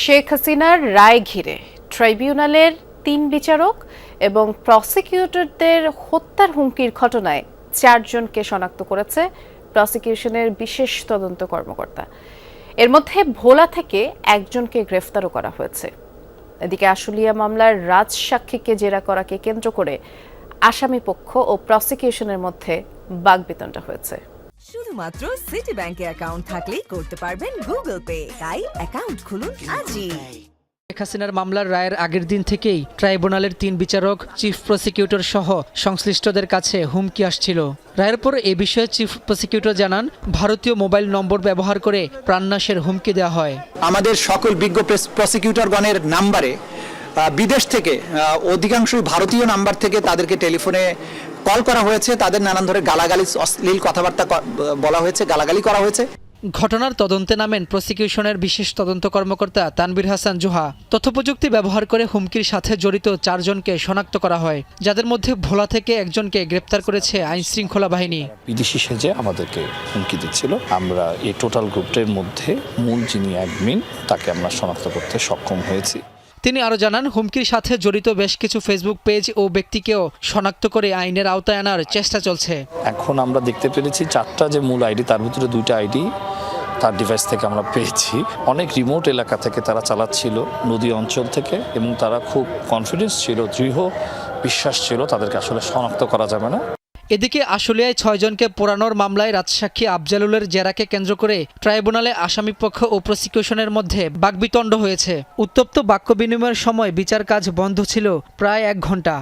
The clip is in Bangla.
শেখ হাসিনার রায় ঘিরে ট্রাইব্যুনালের ৩ বিচারক এবং প্রসিকিউটরদের হত্যার হুমকির ঘটনায় ৪ জনকে শনাক্ত করেছে প্রসিকিউশনের বিশেষ তদন্ত কর্মকর্তা। এর মধ্যে ভোলা থেকে একজনকে গ্রেফতারও করা হয়েছে। এদিকে আশুলিয়া মামলার রাজসাক্ষীকে জেরা করাকে কেন্দ্র করে আসামি পক্ষ ও প্রসিকিউশনের মধ্যে বাকবিতণ্ডা হয়েছে। শুধুমাত্র সিটি ব্যাংকে অ্যাকাউন্ট থাকলেই করতে পারবেন গুগল পে। তাই অ্যাকাউন্ট খুলুন আজই। শেখ হাসিনার মামলার রায়ের আগের দিন থেকেই ট্রাইব্যুনালের ৩ বিচারক, চিফ প্রসিকিউটর সহ সংশ্লিষ্টদের কাছে হুমকি আসছিল। রায়ের পর এ বিষয়ে চিফ প্রসিকিউটর জানান, ভারতীয় মোবাইল নম্বর ব্যবহার করে প্রাণনাশের হুমকি দেওয়া হয়। আমাদের সকল বিজ্ঞ প্রসিকিউটরগণের নাম্বারে বিদেশ থেকে অধিকাংশই ভারতীয় নাম্বার থেকে তাদেরকে টেলিফোনে কল করা হয়েছে, তাদের নানান ধরনের গালাগালি, অশ্লীল কথাবার্তা বলা হয়েছে, গালাগালি করা হয়েছে। ঘটনার তদন্তে নামেন প্রসিকিউশনের বিশেষ তদন্ত কর্মকর্তা তানভীর হাসান জোহা। তথ্যপ্রযুক্তি ব্যবহার করে হুমকির সাথে জড়িত ৪ জনকে শনাক্ত করা হয়, যাদের মধ্যে ভোলা থেকে একজনকে গ্রেপ্তার করেছে আইন শৃঙ্খলা বাহিনী। বিদেশি সেজে আমাদেরকে হুমকি দিচ্ছিল। আমরা এই টোটাল গ্রুপের মধ্যে মূল যিনি অ্যাডমিন তাকে আমরা শনাক্ত করতে সক্ষম হয়েছি। তিনি আরও জানান, হুমকির সাথে জড়িত বেশ কিছু ফেসবুক পেজ ও ব্যক্তিকেও শনাক্ত করে আইনের আওতায় আনার চেষ্টা চলছে। এখন আমরা দেখতে পেরেছি 4টা যে মূল আইডি, তার ভিতরে 2টা আইডি তার ডিভাইস থেকে আমরা পেয়েছি। অনেক রিমোট এলাকা থেকে তারা চালাচ্ছিল, নদী অঞ্চল থেকে, এবং তারা খুব কনফিডেন্স ছিল, দৃঢ় বিশ্বাস ছিল তাদেরকে আসলে শনাক্ত করা যাবে না। এদিকে আশুলিয়ায় 6 জনকে পোড়ানোর মামলায় রাজসাক্ষী আফজালুলের জেরাকে কেন্দ্র করে ট্রাইব্যুনালে আসামিপক্ষ ও প্রসিকিউশনের মধ্যে বাকবিতণ্ড হয়েছে। উত্তপ্ত বাক্য বিনিময়ের সময় বিচার কাজ বন্ধ ছিল প্রায় 1 ঘণ্টা।